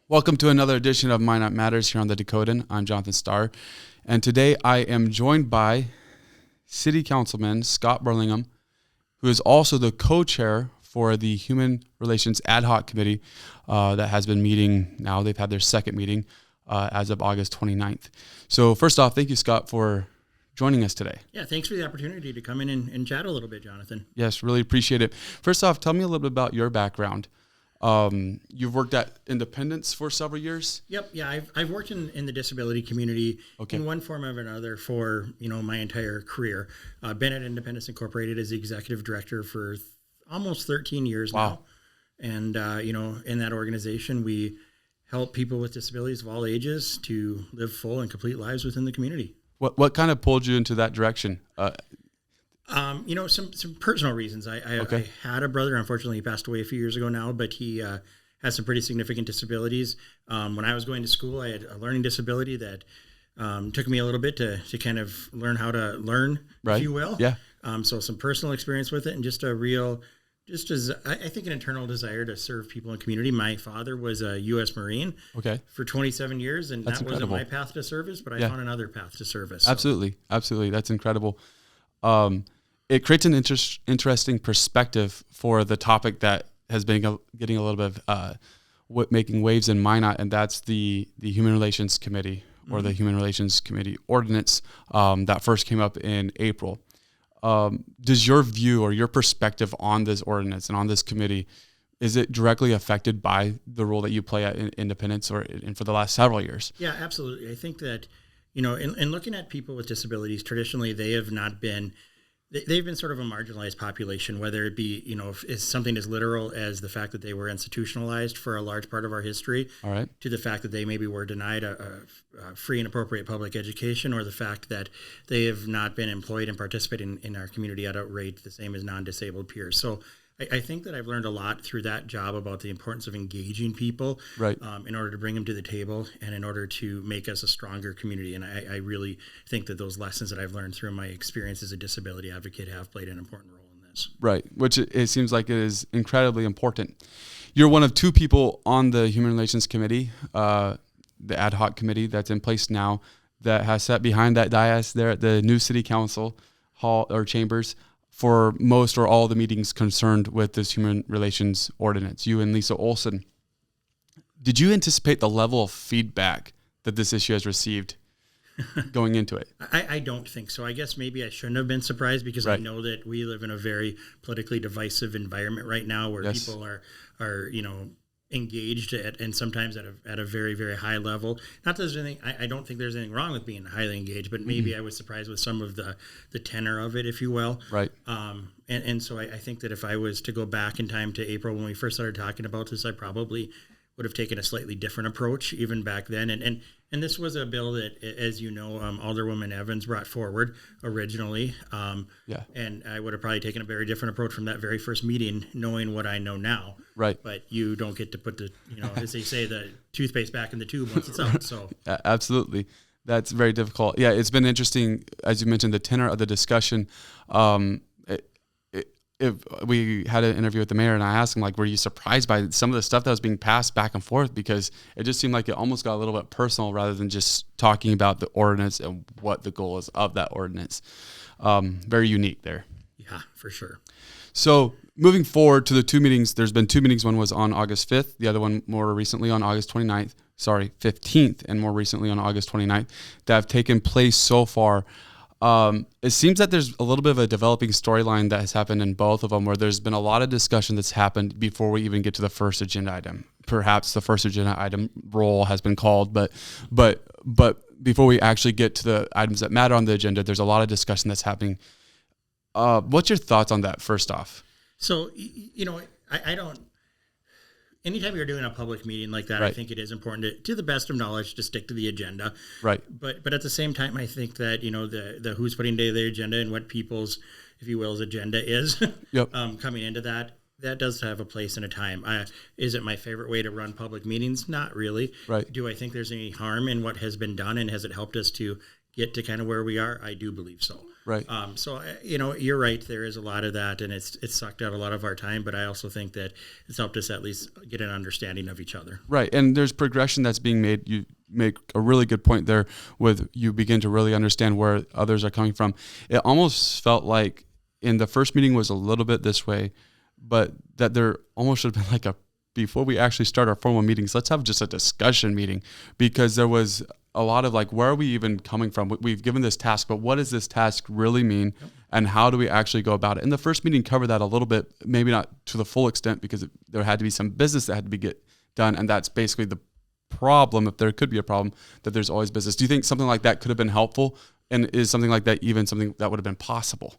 Welcome to another edition of Minot Matters here on the Dakotan. I'm Jonathan Starr, and today I am joined by City Councilman Scott Burlingame, who is also the co-chair for the Human Relations Ad Hoc Committee that has been meeting now. They've had their second meeting as of August 29th. So first off, thank you, Scott, for joining us today. Yeah, thanks for the opportunity to come in and chat a little bit, Jonathan. Yes, really appreciate it. First off, tell me a little bit about your background. You've worked at Independence for several years? Yep. Yeah, I've worked in the disability community in one form or another for, my entire career. Been at Independence Incorporated as the executive director for almost 13 years now. And, in that organization, we help people with disabilities of all ages to live full and complete lives within the community. What kind of pulled you into that direction? Some personal reasons. I had a brother. Unfortunately, he passed away a few years ago now, but he has some pretty significant disabilities. When I was going to school, I had a learning disability that took me a little bit to kind of learn how to learn, if you will. Yeah. So some personal experience with it, and just I think an internal desire to serve people in the community. My father was a U.S. Marine for 27 years, and that wasn't my path to service, but I found another path to service. So. Absolutely. That's incredible. It creates an interesting perspective for the topic that has been getting a little bit of making waves in Minot, and that's the Human Relations Committee or the Human Relations Committee ordinance that first came up in April. Does your view or your perspective on this ordinance and on this committee, is it directly affected by the role that you play at Independence and for the last several years? Yeah, absolutely. I think that, in looking at people with disabilities, traditionally they've been sort of a marginalized population, whether it be, if it's something as literal as the fact that they were institutionalized for a large part of our history, all right, to the fact that they maybe were denied a free and appropriate public education, or the fact that they have not been employed and participating in our community at a rate the same as non-disabled peers. So I think that I've learned a lot through that job about the importance of engaging people in order to bring them to the table and in order to make us a stronger community. And I really think that those lessons that I've learned through my experience as a disability advocate have played an important role in this. Right, which it seems like it is incredibly important. You're one of two people on the Human Relations Committee, the ad hoc committee that's in place now, that has sat behind that dais there at the new City Council hall or chambers for most or all the meetings concerned with this human relations ordinance, you and Lisa Olson. Did you anticipate the level of feedback that this issue has received going into it? I don't think so. I guess maybe I shouldn't have been surprised because I know that we live in a very politically divisive environment right now where people are engaged and sometimes at a very, very high level. Not that there's anything, I don't think there's anything wrong with being highly engaged, but maybe I was surprised with some of the tenor of it, if you will. Right. And so I think that if I was to go back in time to April when we first started talking about this, I probably would have taken a slightly different approach even back then. And this was a bill that, as you know, Alderwoman Evans brought forward originally. And I would have probably taken a very different approach from that very first meeting, knowing what I know now. Right. But you don't get to put the, as they say, the toothpaste back in the tube once it's out. So absolutely. That's very difficult. Yeah, it's been interesting, as you mentioned, the tenor of the discussion. If we had an interview with the mayor and I asked him, were you surprised by some of the stuff that was being passed back and forth? Because it just seemed like it almost got a little bit personal rather than just talking about the ordinance and what the goal is of that ordinance. Very unique there. Yeah, for sure. So moving forward to the two meetings, there's been two meetings. One was on August 5th, the other one more recently on August 15th, and more recently on August 29th, that have taken place so far. It seems that there's a little bit of a developing storyline that has happened in both of them, where there's been a lot of discussion that's happened before we even get to the first agenda item. Perhaps the first agenda item roll has been called, but before we actually get to the items that matter on the agenda, there's a lot of discussion that's happening. What's your thoughts on that, first off? So, I don't... Anytime you're doing a public meeting like that, I think it is important to the best of knowledge to stick to the agenda. Right. But at the same time, I think that, the who's putting together the agenda and what people's, if you will, agenda is coming into that does have a place and a time. Is it my favorite way to run public meetings? Not really. Right. Do I think there's any harm in what has been done, and has it helped us to get to kind of where we are? I do believe so. Right. So, you're right. There is a lot of that, and it's sucked out a lot of our time, but I also think that it's helped us at least get an understanding of each other. Right. And there's progression that's being made. You make a really good point there with you begin to really understand where others are coming from. It almost felt like in the first meeting was a little bit this way, but that there almost should have been like before we actually start our formal meetings, let's have just a discussion meeting, because there was a lot of like, where are we even coming from? We've given this task, but what does this task really mean? Yep. And how do we actually go about it? And the first meeting covered that a little bit, maybe not to the full extent, because there had to be some business that had to be get done. And that's basically the problem, if there could be a problem, that there's always business. Do you think something like that could have been helpful? And is something like that even something that would have been possible?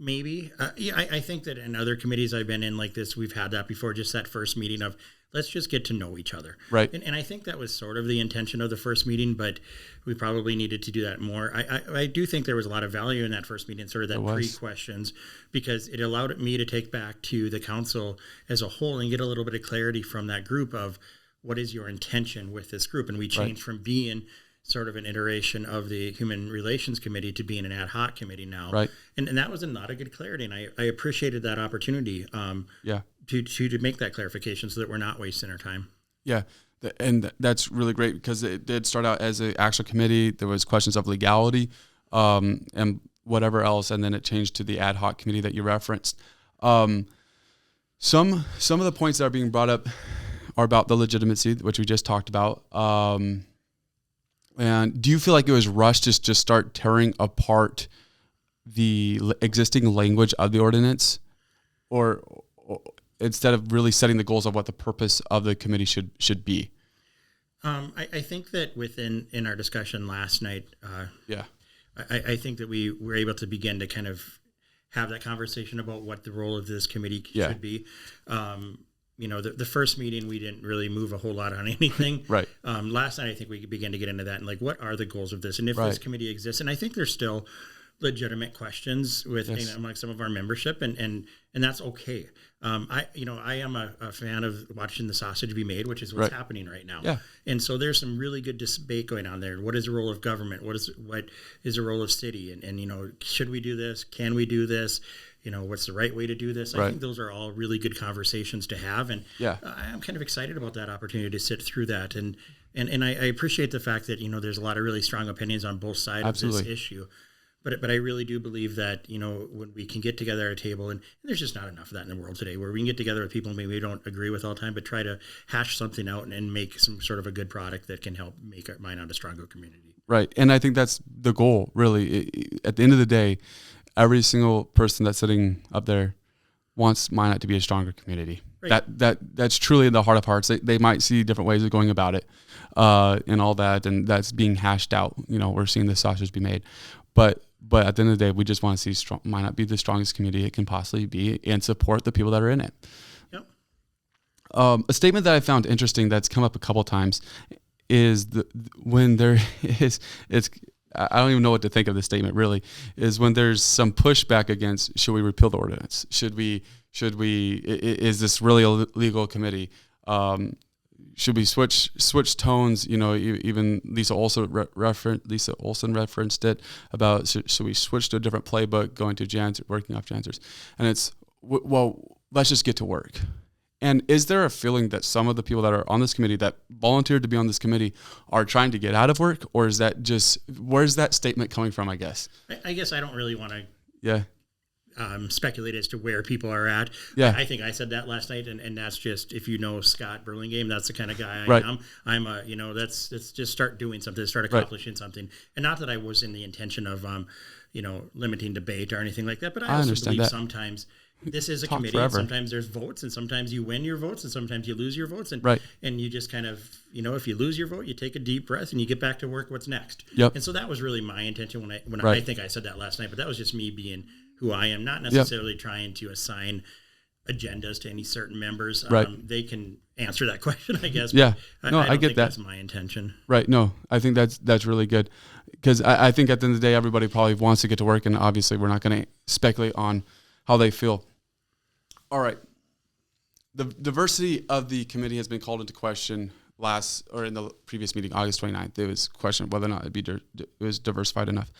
Maybe. I think that in other committees I've been in like this, we've had that before, just that first meeting of let's just get to know each other. Right. And I think that was sort of the intention of the first meeting, but we probably needed to do that more. I do think there was a lot of value in that first meeting, sort of that pre-questions, because it allowed me to take back to the council as a whole and get a little bit of clarity from that group of what is your intention with this group. And we changed from being sort of an iteration of the Human Relations Committee to being an ad hoc committee now. Right. And that was a lot of good clarity. And I appreciated that opportunity to make that clarification so that we're not wasting our time. Yeah. And that's really great, because it did start out as an actual committee. There was questions of legality and whatever else. And then it changed to the ad hoc committee that you referenced. Some of the points that are being brought up are about the legitimacy, which we just talked about. And do you feel like it was rushed to just start tearing apart the existing language of the ordinance, or instead of really setting the goals of what the purpose of the committee should be? I think that in our discussion last night, I think that we were able to begin to kind of have that conversation about what the role of this committee should be. The first meeting, we didn't really move a whole lot on anything. Right. Last night, I think we began to get into that and like, what are the goals of this? And if this committee exists, and I think there's still legitimate questions among some of our membership, and that's okay. I am a fan of watching the sausage be made, which is what's happening right now. Yeah. And so there's some really good debate going on there. What is the role of government? What is the role of city? And should we do this? Can we do this? What's the right way to do this? I think those are all really good conversations to have. And I'm kind of excited about that opportunity to sit through that. And I appreciate the fact that, there's a lot of really strong opinions on both sides of this issue. But I really do believe that, when we can get together at a table, and there's just not enough of that in the world today, where we can get together with people maybe we don't agree with all the time, but try to hash something out and make some sort of a good product that can help make Minot a stronger community. Right. And I think that's the goal, really. At the end of the day, every single person that's sitting up there wants Minot to be a stronger community. Right. That's truly in the heart of hearts. They might see different ways of going about it and all that, and that's being hashed out. We're seeing the sausage be made. But at the end of the day, we just want to see Minot be the strongest community it can possibly be and support the people that are in it. Yep. A statement that I found interesting that's come up a couple times is when there is I don't even know what to think of this statement really, is when there's some pushback against, should we repeal the ordinance? Should we, is this really a legal committee? Should we switch tones? Even Lisa Olson referenced it about, should we switch to a different playbook, going to working off janitors? And it's, well, let's just get to work. And is there a feeling that some of the people that are on this committee that volunteered to be on this committee are trying to get out of work, or is that just, where's that statement coming from, I guess? I guess I don't really want to speculate as to where people are at. I think I said that last night, and that's just, if you know Scott Burlingame, that's the kind of guy I am. I'm let's just start doing something, start accomplishing something. And not that I was in the intention of, limiting debate or anything like that, but I also believe sometimes this is a committee, and sometimes there's votes, and sometimes you win your votes, and sometimes you lose your votes, and you just kind of, if you lose your vote, you take a deep breath and you get back to work. What's next? Yep. And so that was really my intention when I think I said that last night, but that was just me being who I am, not necessarily trying to assign agendas to any certain members. They can answer that question, I guess. Yeah, I get that. That's my intention. Right. No, I think that's really good, because I think at the end of the day, everybody probably wants to get to work, and obviously we're not going to speculate on how they feel. All right. The diversity of the committee has been called into question in the previous meeting, August 29th, it was questioned whether or not it was diversified enough.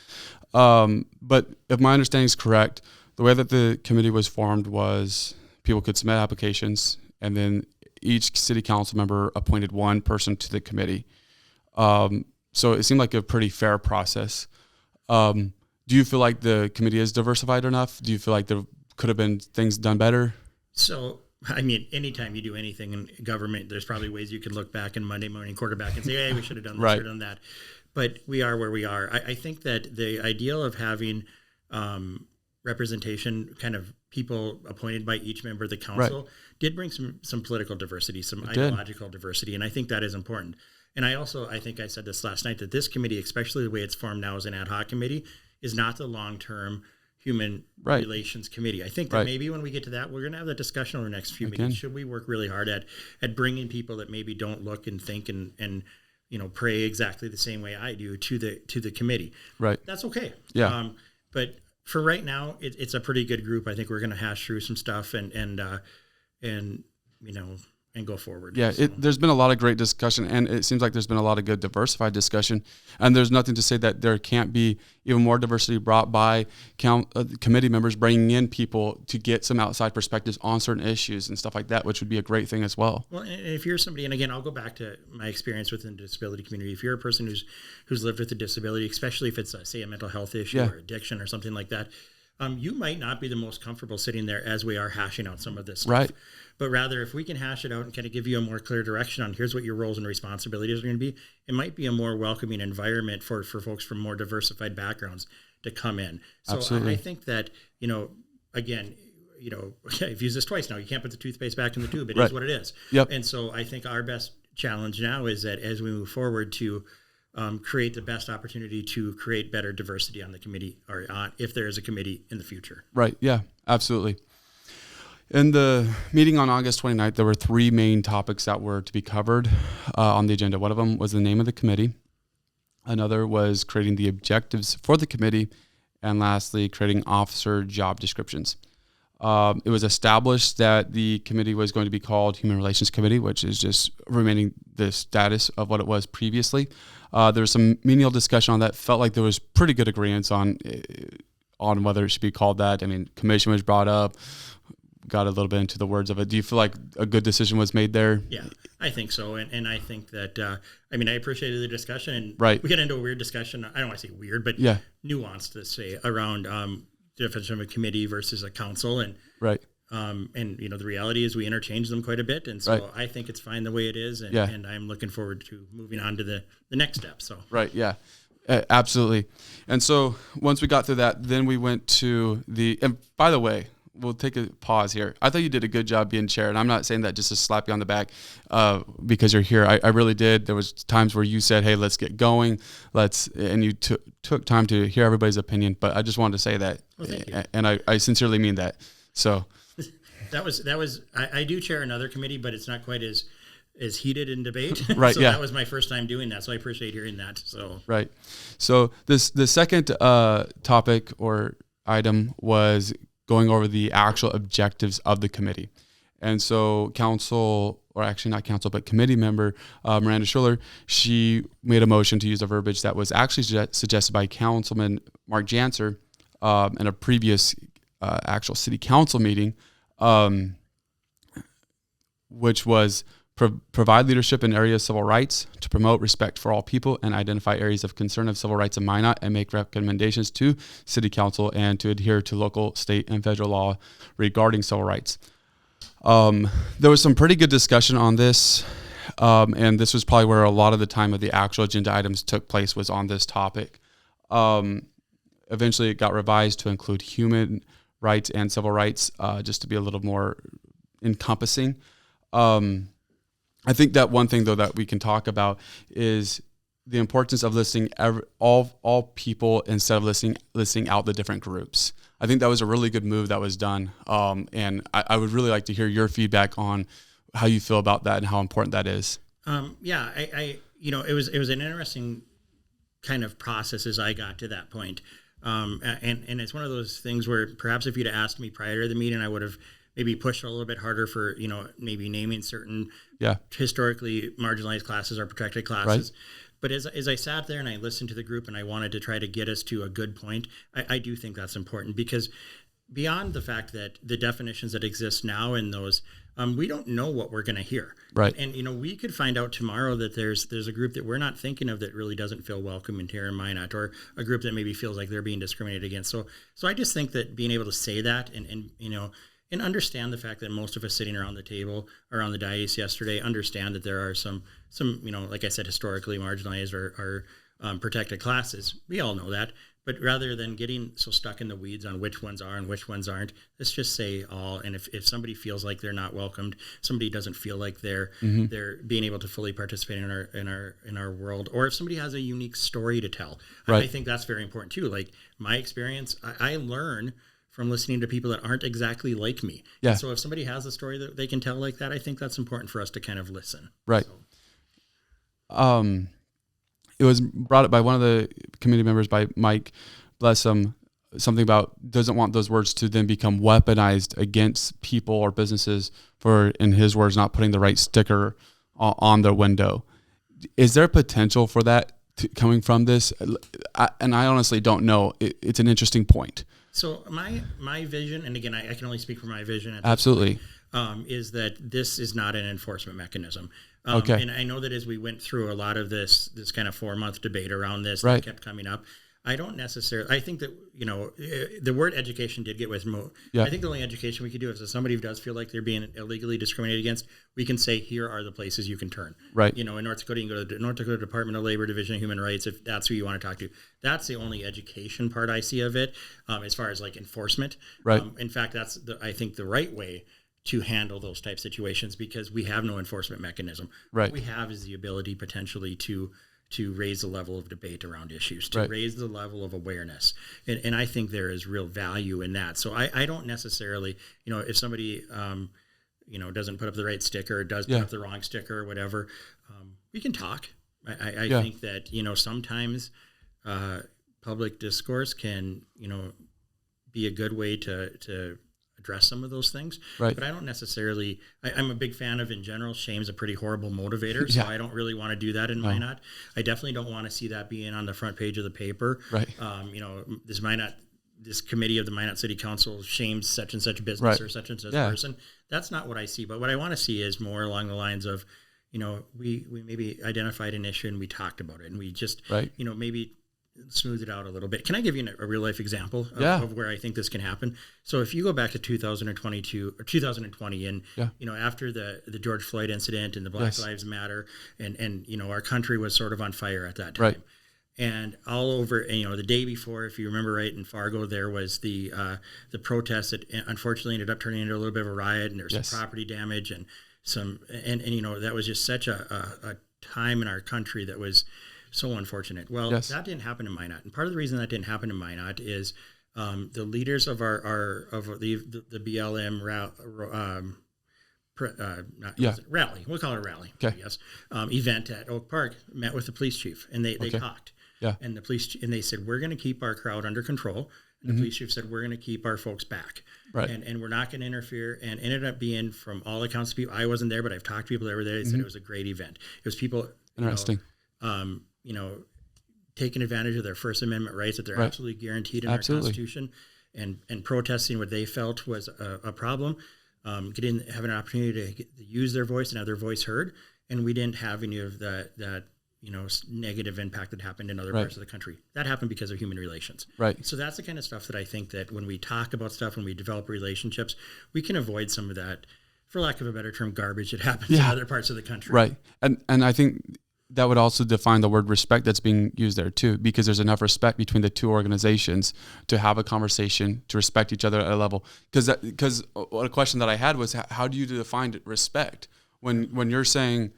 But if my understanding is correct, the way that the committee was formed was people could submit applications, and then each city council member appointed one person to the committee. So it seemed like a pretty fair process. Do you feel like the committee is diversified enough? Do you feel like there could have been things done better? So, I mean, anytime you do anything in government, there's probably ways you could look back and Monday morning quarterback and say, hey, we should have done this or done that. But we are where we are. I think that the ideal of having representation, kind of people appointed by each member of the council, did bring some political diversity, some ideological diversity. And I think that is important. And I think I said this last night, that this committee, especially the way it's formed now as an ad hoc committee, is not the long-term human relations committee. I think that maybe when we get to that, we're going to have that discussion over the next few meetings. Should we work really hard at bringing people that maybe don't look and think and pray exactly the same way I do to the committee? Right. That's okay. Yeah. But for right now, it's a pretty good group. I think we're going to hash through some stuff and go forward. Yeah, so. There's been a lot of great discussion, and it seems like there's been a lot of good diversified discussion. And there's nothing to say that there can't be even more diversity brought by committee members, bringing in people to get some outside perspectives on certain issues and stuff like that, which would be a great thing as well. Well, and if you're somebody, and again, I'll go back to my experience within the disability community. If you're a person who's lived with a disability, especially if it's say a mental health issue or addiction or something like that, you might not be the most comfortable sitting there as we are hashing out some of this stuff. Right. But rather, if we can hash it out and kind of give you a more clear direction on here's what your roles and responsibilities are going to be, it might be a more welcoming environment for folks from more diversified backgrounds to come in. So I think that, again, I've used this twice now. You can't put the toothpaste back in the tube. It is what it is. Yep. And so I think our best challenge now is that as we move forward to create the best opportunity to create better diversity on the committee, or if there is a committee in the future. Right. Yeah, absolutely. In the meeting on August 29th, there were three main topics that were to be covered on the agenda. One of them was the name of the committee. Another was creating the objectives for the committee. And lastly, creating officer job descriptions. It was established that the committee was going to be called Human Relations Committee, which is just remaining the status of what it was previously. There was some menial discussion on that. Felt like there was pretty good agreement on whether it should be called that. I mean, commission was brought up, got a little bit into the words of it. Do you feel like a good decision was made there? Yeah, I think so. And I think that, I appreciated the discussion. And we got into a weird discussion. I don't want to say weird, but nuanced to say around the difference of a committee versus a council. And the reality is we interchange them quite a bit. And so I think it's fine the way it is. And I'm looking forward to moving on to the next step. So absolutely. And so once we got through that, then we went to and by the way, we'll take a pause here. I thought you did a good job being chair, and I'm not saying that just to slap you on the back because you're here. I really did. There was times where you said, hey, let's get going. And you took time to hear everybody's opinion, but I just wanted to say that. Well, thank you. And I sincerely mean that. So that was I do chair another committee, but it's not quite as heated in debate. Right. So that was my first time doing that. So I appreciate hearing that. So right. So the second topic or item was going over the actual objectives of the committee. And so committee member Miranda Schuller, she made a motion to use a verbiage that was actually suggested by Councilman Mark Janser in a previous actual city council meeting, which was provide leadership in areas of civil rights, to promote respect for all people and identify areas of concern of civil rights in Minot, and make recommendations to city council and to adhere to local, state, and federal law regarding civil rights. There was some pretty good discussion on this, and this was probably where a lot of the time of the actual agenda items took place, was on this topic. Eventually it got revised to include human rights and civil rights, just to be a little more encompassing. I think that one thing, though, that we can talk about is the importance of listing all people instead of listing out the different groups. I think that was a really good move that was done, and I would really like to hear your feedback on how you feel about that and how important that is. It was an interesting kind of process as I got to that point, and it's one of those things where perhaps if you'd asked me prior to the meeting, I would have maybe push a little bit harder for, maybe naming certain historically marginalized classes or protected classes. But as I sat there and I listened to the group and I wanted to try to get us to a good point, I do think that's important, because beyond the fact that the definitions that exist now in those, we don't know what we're going to hear. Right. And, we could find out tomorrow that there's a group that we're not thinking of that really doesn't feel welcome in here in Minot, or a group that maybe feels like they're being discriminated against. So I just think that being able to say that and understand the fact that most of us sitting around the table, around the dais yesterday, understand that there are some like I said, historically marginalized or protected classes. We all know that. But rather than getting so stuck in the weeds on which ones are and which ones aren't, let's just say all. And if somebody feels like they're not welcomed, somebody doesn't feel like they're being able to fully participate in our world, or if somebody has a unique story to tell, I think that's very important too. Like my experience, I learn from listening to people that aren't exactly like me. Yeah. So if somebody has a story that they can tell like that, I think that's important for us to kind of listen. Right. So. It was brought up by one of the committee members, by Mike, bless him, something about doesn't want those words to then become weaponized against people or businesses for, in his words, not putting the right sticker on their window. Is there potential for that coming from this? And I honestly don't know. It's an interesting point. So my vision, and again, I can only speak for my vision. Absolutely. Is that this is not an enforcement mechanism. Okay. And I know that as we went through a lot of this kind of 4-month debate around this, Right. that kept coming up. I don't necessarily, I think that, the word education did get with Yeah. I think the only education we could do is if somebody who does feel like they're being illegally discriminated against, we can say, here are the places you can turn. Right. In North Dakota, you can go to the North Dakota Department of Labor, Division of Human Rights, if that's who you want to talk to. That's the only education part I see of it, as far as like enforcement. Right. In fact, that's I think the right way to handle those type situations, because we have no enforcement mechanism. Right. What we have is the ability potentially to raise the level of debate around issues, to Right. raise the level of awareness. And I think there is real value in that. So I don't necessarily, if somebody, doesn't put up the right sticker, or does put up the wrong sticker or whatever, we can talk. I think that, sometimes public discourse can, be a good way to address some of those things. Right. But I don't necessarily, I'm a big fan of, in general, shame's a pretty horrible motivator. So I don't really want to do that in Minot. I definitely don't want to see that being on the front page of the paper. Right. This committee of the Minot City Council shames such and such business, Right. or such and such person. That's not what I see. But what I want to see is more along the lines of, we maybe identified an issue and we talked about it, and we just, Right. Maybe smooth it out a little bit. Can I give you a real life example of where I think this can happen? So if you go back to 2022 or 2020, and after the George Floyd incident and the Black Lives Matter, and our country was sort of on fire at that time. Right. And all over, the day before, if you remember right, in Fargo, there was the protest that unfortunately ended up turning into a little bit of a riot, and there was some property damage and that was just such a time in our country that was so unfortunate. Well, that didn't happen in Minot, and part of the reason that didn't happen in Minot is the leaders of the BLM rally. We'll call it a rally. Okay. Yes. Event at Oak Park met with the police chief, and they talked. Yeah. And they said, we're going to keep our crowd under control. And the police chief said, we're going to keep our folks back. Right. And we're not going to interfere. And ended up being, from all accounts of people, I wasn't there, but I've talked to people that were there. They said it was a great event. It was people, Interesting. Taking advantage of their First Amendment rights that they're absolutely guaranteed in our Constitution, and protesting what they felt was a problem, having an opportunity to use their voice and have their voice heard. And we didn't have any of that negative impact that happened in other parts of the country. That happened because of human relations. Right. So that's the kind of stuff that I think that when we talk about stuff, when we develop relationships, we can avoid some of that, for lack of a better term, garbage that happens in other parts of the country. Right. And I think that would also define the word respect that's being used there too, because there's enough respect between the two organizations to have a conversation, to respect each other at a level. Because a question that I had was, how do you define respect when you're saying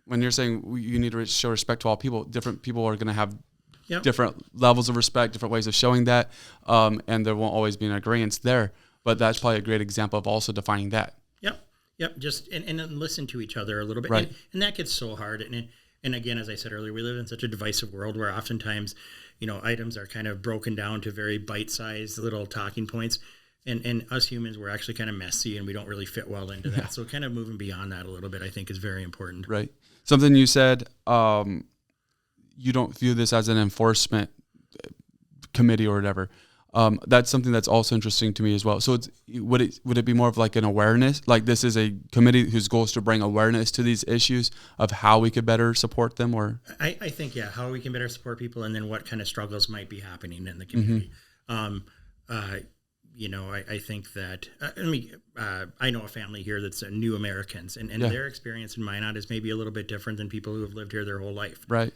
you need to show respect to all people? Different people are going to have different levels of respect, different ways of showing that, and there won't always be an agreement there. But that's probably a great example of also defining that. Yep. Just and listen to each other a little bit, right? And that gets so hard. And again, as I said earlier, we live in such a divisive world where oftentimes, items are kind of broken down to very bite-sized little talking points. And us humans, we're actually kind of messy and we don't really fit well into that. So kind of moving beyond that a little bit, I think, is very important. Right. Something you said, you don't view this as an enforcement committee or whatever. That's something that's also interesting to me as well. So would it be more of like an awareness? Like this is a committee whose goal is to bring awareness to these issues of how we could better support them, or? I think, how we can better support people, and then what kind of struggles might be happening in the community. I think that, I know a family here that's new Americans, and their experience in Minot is maybe a little bit different than people who have lived here their whole life. Right.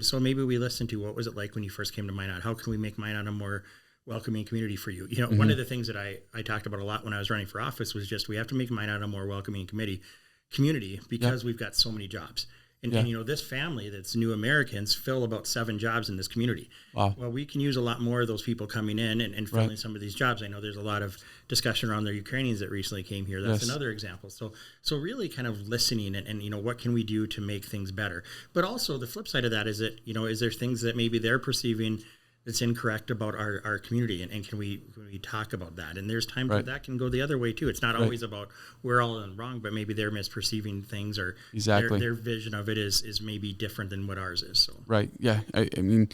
So maybe we listen to, what was it like when you first came to Minot? How can we make Minot a more welcoming community for you? One of the things that I talked about a lot when I was running for office was just, we have to make Minot a more welcoming community because we've got so many jobs. And this family that's new Americans fill about 7 jobs in this community. Wow. Well, we can use a lot more of those people coming in and filling some of these jobs. I know there's a lot of discussion around the Ukrainians that recently came here. That's another example. So really kind of listening and what can we do to make things better? But also the flip side of that is that, is there things that maybe they're perceiving that's incorrect about our community, and can we talk about that? And there's times where that can go the other way too. It's not always about we're all in wrong, but maybe they're misperceiving things, or their vision of it is maybe different than what ours is. So right, yeah. I mean,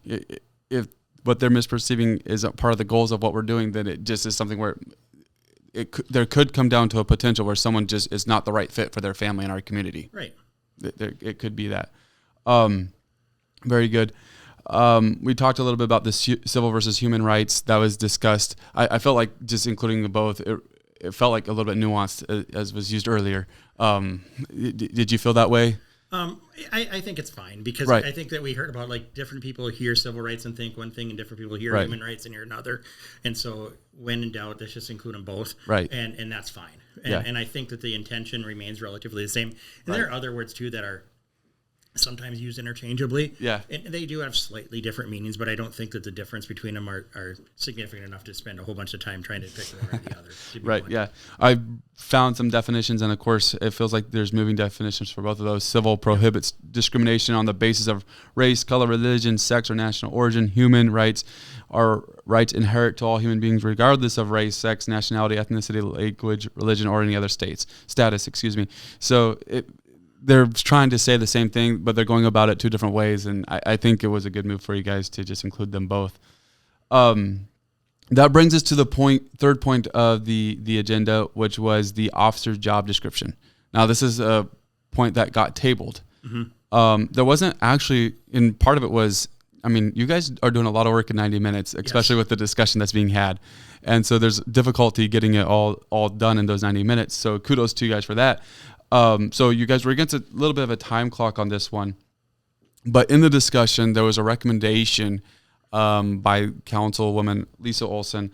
if what they're misperceiving is a part of the goals of what we're doing, then it just is something where there could come down to a potential where someone just is not the right fit for their family and our community. Right. It could be that. Very good. We talked a little bit about the civil versus human rights that was discussed. I felt like just including the both, it felt like a little bit nuanced as was used earlier. Did you feel that way? I think it's fine because I think that we heard about like different people hear civil rights and think one thing, and different people hear human rights and hear another. And so when in doubt, let's just include them both. Right. And that's fine. And I think that the intention remains relatively the same. And there are other words too that are sometimes used interchangeably. Yeah. And they do have slightly different meanings, but I don't think that the difference between them are significant enough to spend a whole bunch of time trying to pick one or the other. Right, yeah. I found some definitions, and of course, it feels like there's moving definitions for both of those. Civil prohibits discrimination on the basis of race, color, religion, sex, or national origin. Human rights are rights inherent to all human beings, regardless of race, sex, nationality, ethnicity, language, religion, or any other status. So they're trying to say the same thing, but they're going about it 2 different ways, and I think it was a good move for you guys to just include them both. That brings us to the third point of the agenda, which was the officer's job description. Now, this is a point that got tabled. Mm-hmm. There wasn't actually, and part of it was, you guys are doing a lot of work in 90 minutes, especially with the discussion that's being had. And so there's difficulty getting it all done in those 90 minutes. So kudos to you guys for that. So you guys were against a little bit of a time clock on this one, but in the discussion, there was a recommendation by Councilwoman Lisa Olson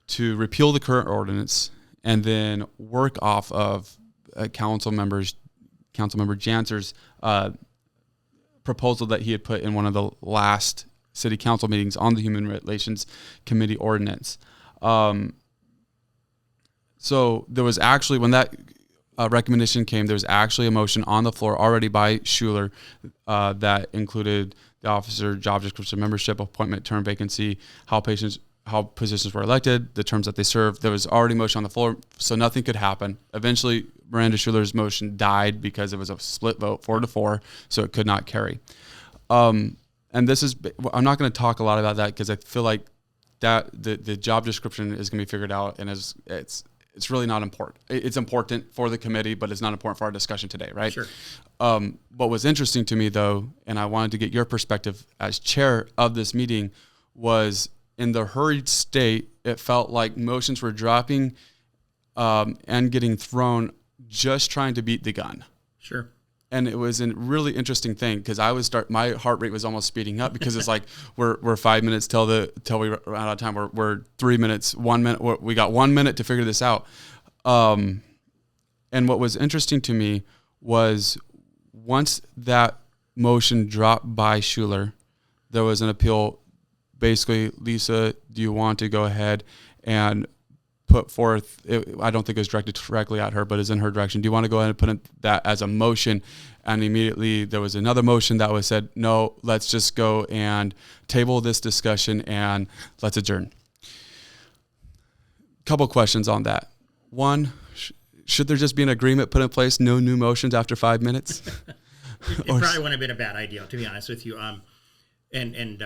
to repeal the current ordinance and then work off of Councilmember Janser's proposal that he had put in one of the last city council meetings on the Human Relations Committee ordinance. So there was actually, when that recommendation came, there was actually a motion on the floor already by Schuler that included the officer job description, membership, appointment, term, vacancy, how positions were elected, the terms that they served. There was already a motion on the floor, so nothing could happen. Eventually, Miranda Schuler's motion died because it was a split vote, 4-4, so it could not carry. And this is, I'm not going to talk a lot about that because I feel like that the job description is going to be figured out, and it's really not important. It's important for the committee, but it's not important for our discussion today, right? Sure. What was interesting to me, though, and I wanted to get your perspective as chair of this meeting, was in the hurried state, it felt like motions were dropping and getting thrown just trying to beat the gun. Sure. And it was a really interesting thing because my heart rate was almost speeding up because it's like we're 5 minutes till we run out of time. We're 3 minutes, 1 minute. We got 1 minute to figure this out. And what was interesting to me was once that motion dropped by Schuler, there was an appeal. Basically, Lisa, do you want to go ahead and put forth, I don't think it was directed directly at her, but is in her direction. Do you want to go ahead and put that as a motion? And immediately there was another motion that was said, no, let's just go and table this discussion and let's adjourn. couple questions on that. One, should there just be an agreement put in place, no new motions after 5 minutes? It probably wouldn't have been a bad idea, to be honest with you. And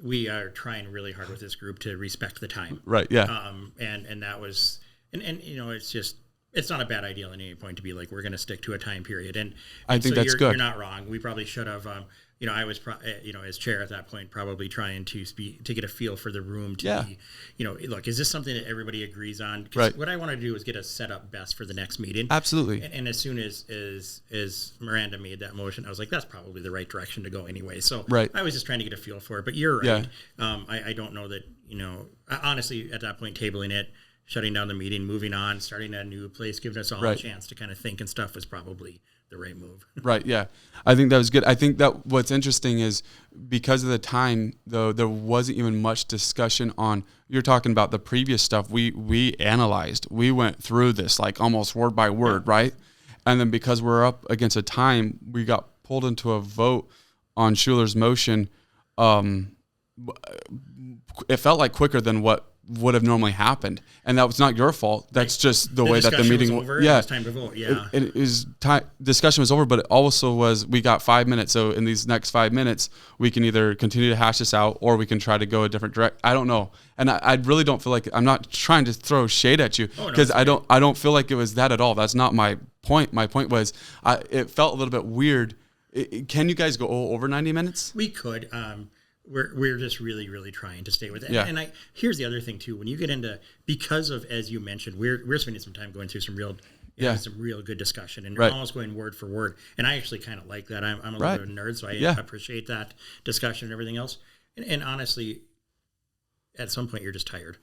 we are trying really hard with this group to respect the time. Right. Yeah. And that was, and it's not a bad idea at any point to be like, we're going to stick to a time period. And I think so that's good. You're not wrong. We probably should have, I was, as chair at that point, probably trying to get a feel for the room to be, look, is this something that everybody agrees on? 'Cause right. what I want to do is get us set up best for the next meeting. Absolutely. And as soon as Miranda made that motion, I was like, that's probably the right direction to go anyway. So right. I was just trying to get a feel for it, but you're right. Yeah. I don't know that, honestly, at that point, tabling it, shutting down the meeting, moving on, starting at a new place, giving us all right. a chance to kind of think and stuff was probably the right move. Right. Yeah. I think that was good. I think that what's interesting is because of the time, though, there wasn't even much discussion on, you're talking about the previous stuff we analyzed. We went through this like almost word by word. Yeah. Right. And then because we're up against a time, we got pulled into a vote on Schuler's motion. It felt like quicker than what would have normally happened, and that was not your fault. That's just the way that the meeting was over. Yeah, it was time to vote. Yeah, it is time. Discussion was over, but it also was. We got 5 minutes, so in these next 5 minutes, we can either continue to hash this out, or we can try to go a different direct. I don't know, and I really don't feel like I'm not trying to throw shade at you because I don't feel like it was that at all. That's not my point. My point was, it felt a little bit weird. Can you guys go over 90 minutes? We could. We're just really, really trying to stay with it. Yeah. And here's the other thing too. When you get into, because of, as you mentioned, we're spending some time going through some real good discussion and right. almost going word for word. And I actually kind of like that. I'm a right. little bit of a nerd, so I appreciate that discussion and everything else. And honestly, at some point you're just tired.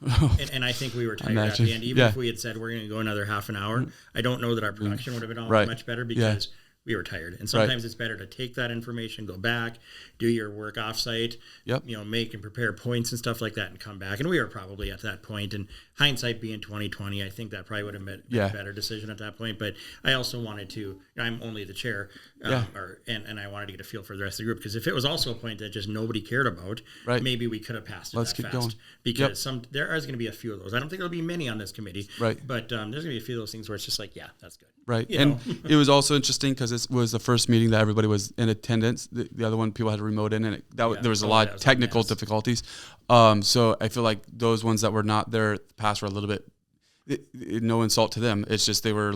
and I think we were tired at the end. Even if we had said we're going to go another half an hour, I don't know that our production would have been all right. much better because we were tired. And sometimes it's better to take that information, go back, do your work offsite, make and prepare points and stuff like that and come back. And we were probably at that point. And hindsight being 2020, I think that probably would have been a better decision at that point. But I also wanted to, I'm only the chair, and I wanted to get a feel for the rest of the group. Because if it was also a point that just nobody cared about, maybe we could have passed it that fast. Going. Because there is going to be a few of those. I don't think there'll be many on this committee. Right. But there's going to be a few of those things where it's just like, that's good. Right. And it was also interesting because it was the first meeting that everybody was in attendance. The other one, people had to remote in, and there was a lot of technical difficulties. So I feel like those ones that were not there past were a little bit, no insult to them. It's just they were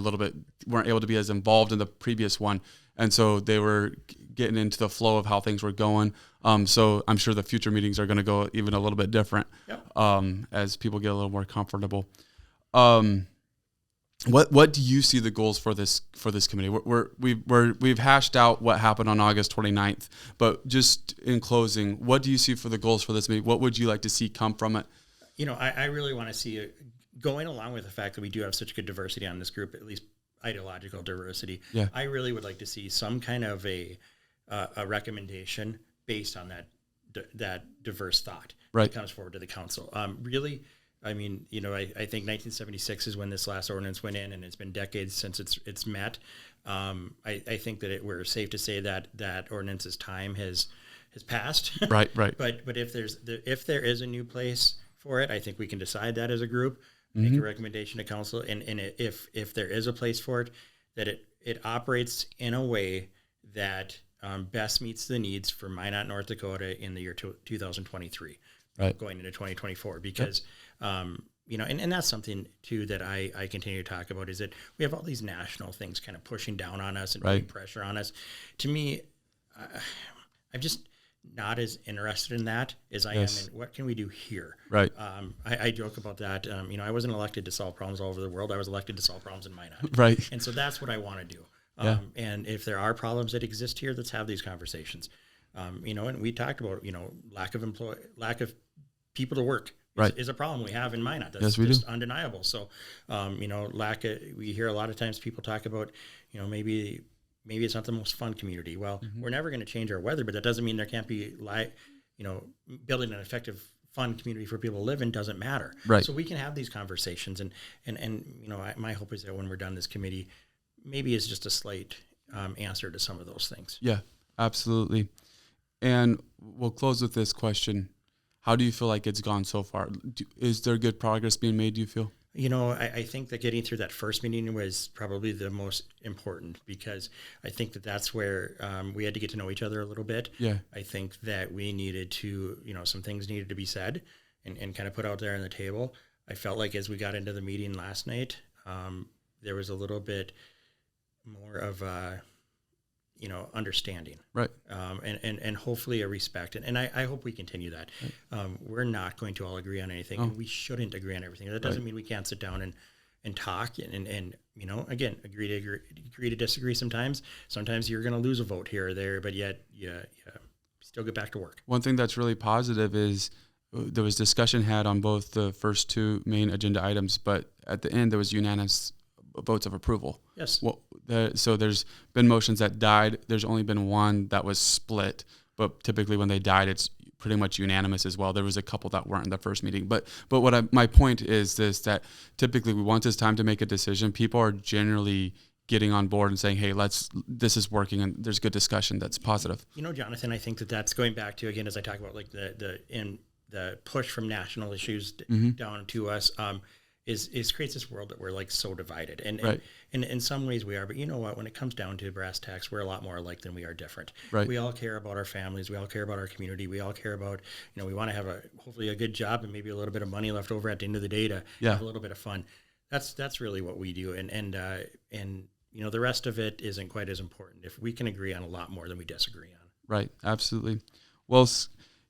weren't able to be as involved in the previous one. And so they were getting into the flow of how things were going. So I'm sure the future meetings are going to go even a little bit different as people get a little more comfortable. What do you see the goals for this committee? We've hashed out what happened on August 29th, but just in closing, what do you see for the goals for this meeting? What would you like to see come from it? I really want to see going along with the fact that we do have such good diversity on this group, at least ideological diversity. Yeah. I really would like to see some kind of a recommendation based on that diverse thought that comes forward to the council. Really. I mean, I think 1976 is when this last ordinance went in, and it's been decades since it's met. I think that we're safe to say that ordinance's time has passed. Right. But if there is a new place for it, I think we can decide that as a group, make a recommendation to council, and if there is a place for it, that it operates in a way that best meets the needs for Minot, North Dakota in the year 2023. Going into 2024, because, and that's something too that I continue to talk about, is that we have all these national things kind of pushing down on us and putting pressure on us. To me, I'm just not as interested in that as I am in what can we do here. Right. I joke about that. I wasn't elected to solve problems all over the world. I was elected to solve problems in Minot. Right. And so that's what I want to do. And if there are problems that exist here, let's have these conversations. And we talked about, lack of people to work is a problem we have in Minot. That's just undeniable. So, we hear a lot of times people talk about, maybe it's not the most fun community. Well, we're never going to change our weather, but that doesn't mean there can't be building an effective, fun community for people to live in doesn't matter. Right. So we can have these conversations, and my hope is that when we're done this committee, maybe it's just a slight answer to some of those things. Yeah, absolutely. And we'll close with this question. How do you feel like it's gone so far? Is there good progress being made, do you feel? I think that getting through that first meeting was probably the most important, because I think that that's where we had to get to know each other a little bit. Yeah. I think that we needed to, some things needed to be said and kind of put out there on the table. I felt like as we got into the meeting last night, there was a little bit more of understanding, right? And hopefully a respect, and I hope we continue that. Right. We're not going to all agree on anything, and we shouldn't agree on everything. That doesn't mean we can't sit down and talk and again, agree to disagree. Sometimes you're going to lose a vote here or there, but yet you still get back to work. One thing that's really positive is there was discussion had on both the first two main agenda items, but at the end there was unanimous votes of approval. Yes. Well, so there's been motions that died. There's only been one that was split, but typically when they died, it's pretty much unanimous as well. There was a couple that weren't in the first meeting, but my point is this, that typically we want this time to make a decision. People are generally getting on board and saying, hey, this is working, and there's good discussion that's positive. Jonathan, I think that's going back to, again, as I talk about like the push from national issues down to us, is creates this world that we're like so divided, and right. and in some ways we are, but you know what, when it comes down to brass tacks, we're a lot more alike than we are different. Right. We all care about our families, we all care about our community, we all care about, we want to have hopefully a good job and maybe a little bit of money left over at the end of the day to have a little bit of fun. That's really what we do, and the rest of it isn't quite as important if we can agree on a lot more than we disagree on. Right, absolutely. Well,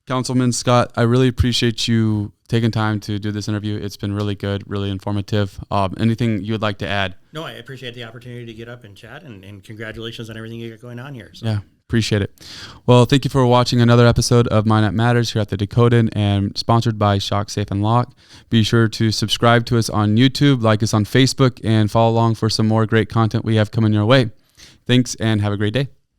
Councilman Scott, I really appreciate you taking time to do this interview. It's been really good, really informative. Anything you would like to add? No, I appreciate the opportunity to get up and chat, and congratulations on everything you got going on here. So. Yeah, appreciate it. Well, thank you for watching another episode of Minot Matters here at the Decoded, and sponsored by Shock, Safe, and Lock. Be sure to subscribe to us on YouTube, like us on Facebook, and follow along for some more great content we have coming your way. Thanks, and have a great day.